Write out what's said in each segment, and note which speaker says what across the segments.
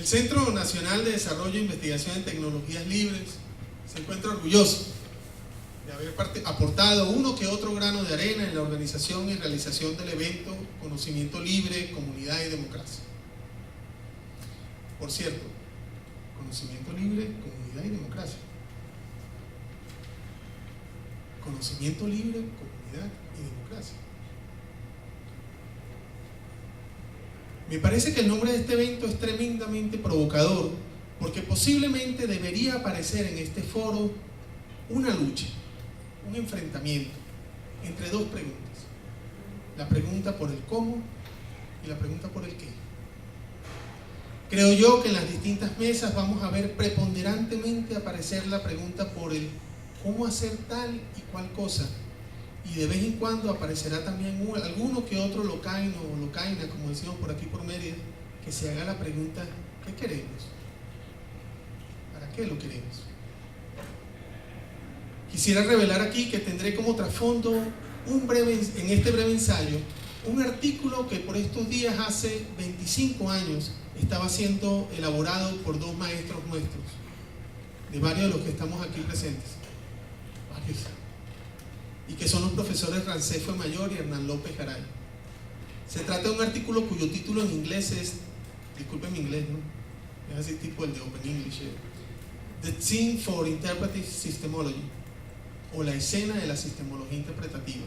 Speaker 1: El Centro Nacional de Desarrollo e Investigación en Tecnologías Libres se encuentra orgulloso de haber aportado uno que otro grano de arena en la organización y realización del evento Conocimiento Libre, Comunidad y Democracia. Por cierto, conocimiento libre, comunidad y democracia. Conocimiento libre, comunidad y democracia. Me parece que el nombre de este evento es tremendamente provocador, porque posiblemente debería aparecer en este foro una lucha, un enfrentamiento entre dos preguntas: la pregunta por el cómo y la pregunta por el qué. Creo yo que en las distintas mesas vamos a ver preponderantemente aparecer la pregunta por el cómo hacer tal y cual cosa, y de vez en cuando aparecerá también alguno que otro locaino o locaina, como decimos por aquí por Mérida, que se haga la pregunta: ¿qué queremos? ¿Para qué lo queremos? Quisiera revelar aquí que tendré como trasfondo en este breve ensayo un artículo que por estos días, hace 25 años, estaba siendo elaborado por dos maestros nuestros, de varios de los que estamos aquí presentes, varios, y que son los profesores Rancefo Mayor y Hernán López Garay. Se trata de un artículo cuyo título en inglés es, disculpen mi inglés, ¿no? Es así tipo el de Open English, The Theme for Interpretive Systemology, o la escena de la sistemología interpretativa,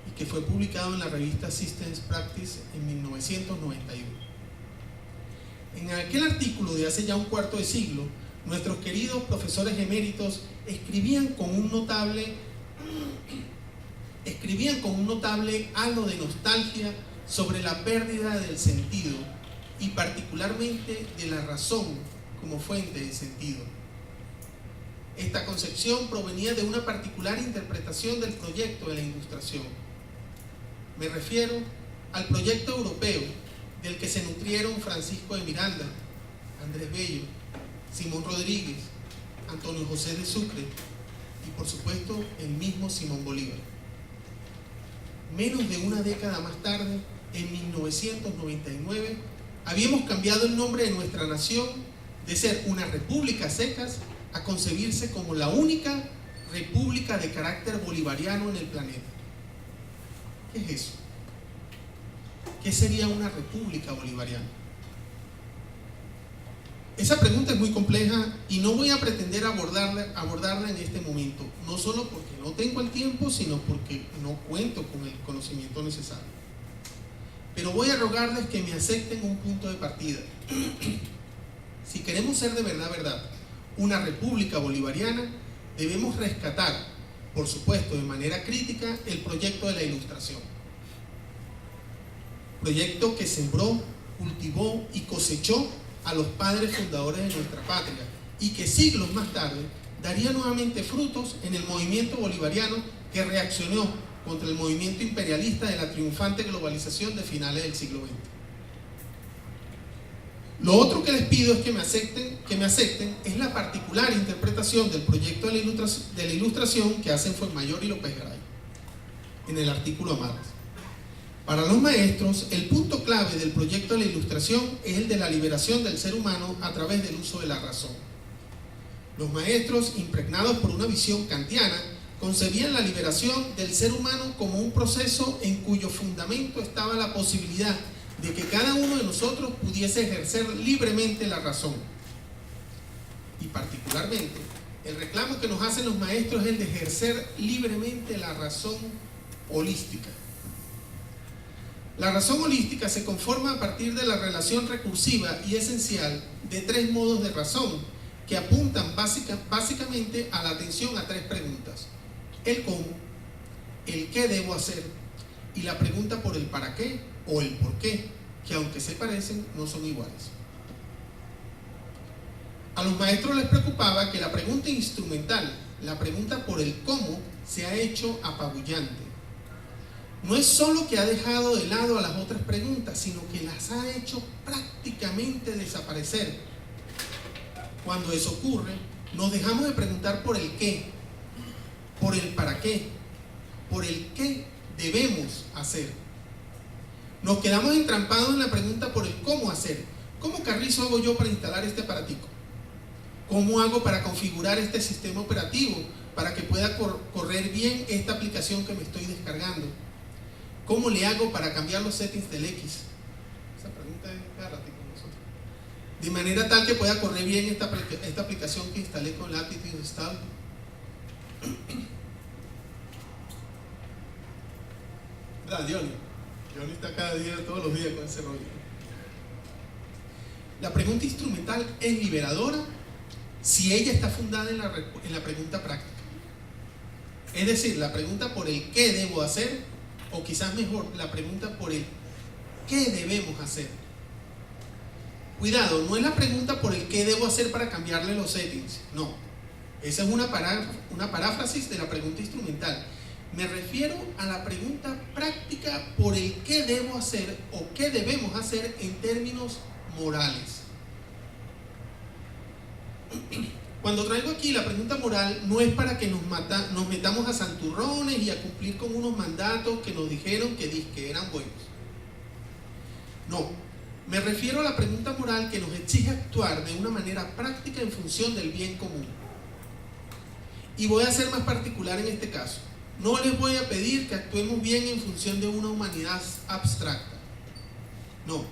Speaker 1: y que fue publicado en la revista Systems Practice en 1991. En aquel artículo de hace ya un cuarto de siglo, nuestros queridos profesores eméritos escribían con un notable halo de nostalgia sobre la pérdida del sentido, y particularmente de la razón como fuente de sentido. Esta concepción provenía de una particular interpretación del proyecto de la Ilustración. Me refiero al proyecto europeo del que se nutrieron Francisco de Miranda, Andrés Bello, Simón Rodríguez, Antonio José de Sucre y, por supuesto, el mismo Simón Bolívar. Menos de una década más tarde, en 1999, habíamos cambiado el nombre de nuestra nación de ser una república a secas a concebirse como la única república de carácter bolivariano en el planeta. ¿Qué es eso? ¿Qué sería una república bolivariana? Esa pregunta es muy compleja y no voy a pretender abordarla en este momento, no solo porque no tengo el tiempo, sino porque no cuento con el conocimiento necesario. Pero voy a rogarles que me acepten un punto de partida. Si queremos ser de verdad una república bolivariana, debemos rescatar, por supuesto de manera crítica, el proyecto de la Ilustración. Proyecto que sembró, cultivó y cosechó a los padres fundadores de nuestra patria, y que siglos más tarde daría nuevamente frutos en el movimiento bolivariano que reaccionó contra el movimiento imperialista de la triunfante globalización de finales del siglo XX. Lo otro que les pido es que me acepten es la particular interpretación del proyecto de la Ilustración que hacen Fuenmayor y López Garay en el artículo Amadas. Para los maestros, el punto clave del proyecto de la Ilustración es el de la liberación del ser humano a través del uso de la razón. Los maestros, impregnados por una visión kantiana, concebían la liberación del ser humano como un proceso en cuyo fundamento estaba la posibilidad de que cada uno de nosotros pudiese ejercer libremente la razón. Y particularmente, el reclamo que nos hacen los maestros es el de ejercer libremente la razón holística. La razón holística se conforma a partir de la relación recursiva y esencial de tres modos de razón que apuntan básicamente a la atención a tres preguntas: el cómo, el qué debo hacer y la pregunta por el para qué o el por qué, que aunque se parecen, no son iguales. A los maestros les preocupaba que la pregunta instrumental, la pregunta por el cómo, se ha hecho apabullante. No es solo que ha dejado de lado a las otras preguntas, sino que las ha hecho prácticamente desaparecer. Cuando eso ocurre, nos dejamos de preguntar por el qué, por el para qué, por el qué debemos hacer. Nos quedamos entrampados en la pregunta por el cómo hacer, ¿Cómo carrizo hago yo para instalar este aparatico? ¿Cómo hago para configurar este sistema operativo para que pueda correr bien esta aplicación que me estoy descargando? ¿Cómo le hago para cambiar los settings del X? Esa pregunta es cada ratito con nosotros. De manera tal que pueda correr bien esta aplicación que instalé con Latitude Install. ¿Verdad, Johnny? Johnny está cada día, todos los días con ese rollo. La pregunta instrumental es liberadora si ella está fundada en la pregunta práctica. Es decir, la pregunta por el qué debo hacer, o quizás mejor, la pregunta por el qué debemos hacer. Cuidado, no es la pregunta por el qué debo hacer para cambiarle los settings, no. Esa es una paráfrasis de la pregunta instrumental. Me refiero a la pregunta práctica por el qué debo hacer o qué debemos hacer en términos morales. Cuando traigo aquí la pregunta moral, no es para que nos metamos a santurrones y a cumplir con unos mandatos que nos dijeron que eran buenos. No, me refiero a la pregunta moral que nos exige actuar de una manera práctica en función del bien común. Y voy a ser más particular en este caso. No les voy a pedir que actuemos bien en función de una humanidad abstracta. No.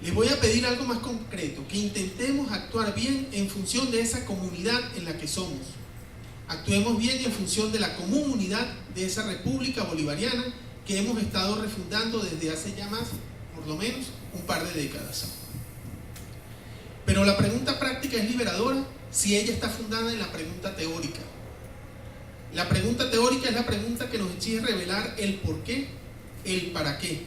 Speaker 1: Les voy a pedir algo más concreto, que intentemos actuar bien en función de esa comunidad en la que somos. Actuemos bien en función de la común unidad de esa república bolivariana que hemos estado refundando desde hace ya más, por lo menos, un par de décadas. Pero la pregunta práctica es liberadora si ella está fundada en la pregunta teórica. La pregunta teórica es la pregunta que nos exige revelar el por qué, el para qué.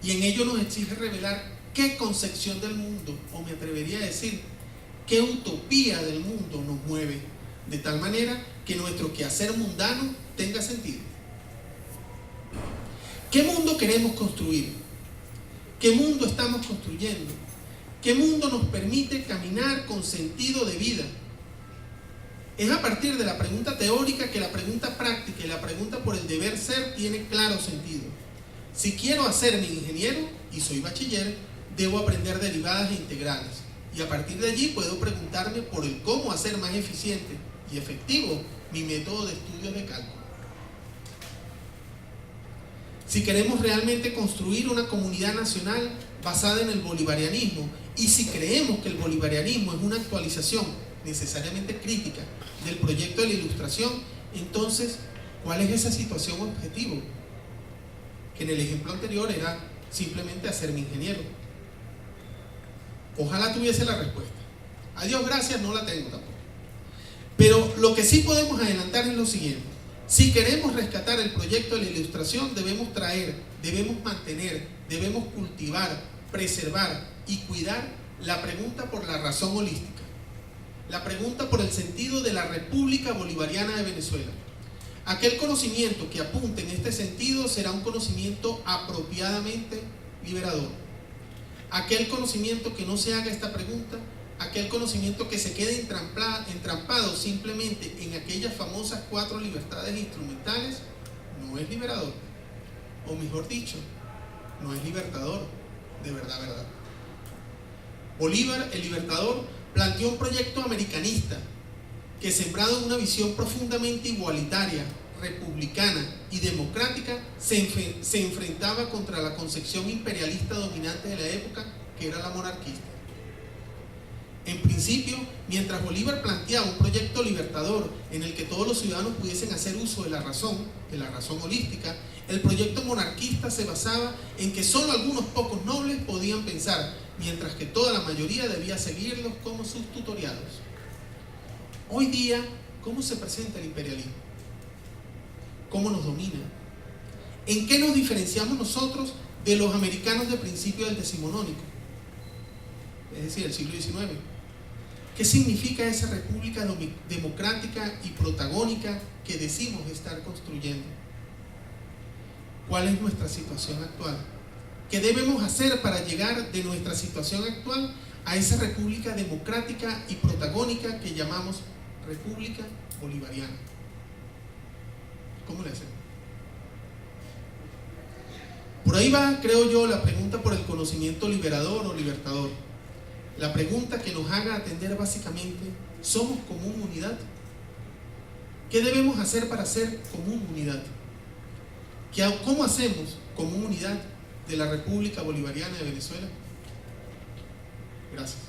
Speaker 1: Y en ello nos exige revelar qué concepción del mundo, o me atrevería a decir, qué utopía del mundo nos mueve, de tal manera que nuestro quehacer mundano tenga sentido. ¿Qué mundo queremos construir? ¿Qué mundo estamos construyendo? ¿Qué mundo nos permite caminar con sentido de vida? Es a partir de la pregunta teórica que la pregunta práctica y la pregunta por el deber ser tiene claro sentido. Si quiero hacerme ingeniero y soy bachiller, debo aprender derivadas e integrales. Y a partir de allí puedo preguntarme por el cómo hacer más eficiente y efectivo mi método de estudios de cálculo. Si queremos realmente construir una comunidad nacional basada en el bolivarianismo, y si creemos que el bolivarianismo es una actualización necesariamente crítica del proyecto de la Ilustración, entonces, ¿cuál es esa situación objetivo? Que en el ejemplo anterior era simplemente hacerme ingeniero. Ojalá tuviese la respuesta. A Dios gracias, no la tengo tampoco. Pero lo que sí podemos adelantar es lo siguiente. Si queremos rescatar el proyecto de la Ilustración, debemos traer, debemos mantener, debemos cultivar, preservar y cuidar la pregunta por la razón holística. La pregunta por el sentido de la República Bolivariana de Venezuela. Aquel conocimiento que apunte en este sentido será un conocimiento apropiadamente liberador. Aquel conocimiento que no se haga esta pregunta, aquel conocimiento que se quede entrampado simplemente en aquellas famosas 4 libertades instrumentales, no es liberador. O mejor dicho, no es libertador, de verdad, verdad. Bolívar, el libertador, planteó un proyecto americanista que, sembrado en una visión profundamente igualitaria, republicana y democrática, se enfrentaba contra la concepción imperialista dominante de la época, que era la monarquista. En principio, mientras Bolívar planteaba un proyecto libertador en el que todos los ciudadanos pudiesen hacer uso de la razón holística, el proyecto monarquista se basaba en que solo algunos pocos nobles podían pensar, mientras que toda la mayoría debía seguirlos como sus tutoriados. Hoy día, ¿cómo se presenta el imperialismo? ¿Cómo nos domina? ¿En qué nos diferenciamos nosotros de los americanos de principio del decimonónico? Es decir, el siglo XIX. ¿Qué significa esa república democrática y protagónica que decimos estar construyendo? ¿Cuál es nuestra situación actual? ¿Qué debemos hacer para llegar de nuestra situación actual a esa república democrática y protagónica que llamamos República Bolivariana? ¿Cómo le hacemos? Por ahí va, creo yo, la pregunta por el conocimiento liberador o libertador. la pregunta que nos haga atender básicamente: ¿somos común unidad? ¿Qué debemos hacer para ser común unidad? ¿Cómo hacemos común unidad de la República Bolivariana de Venezuela? Gracias.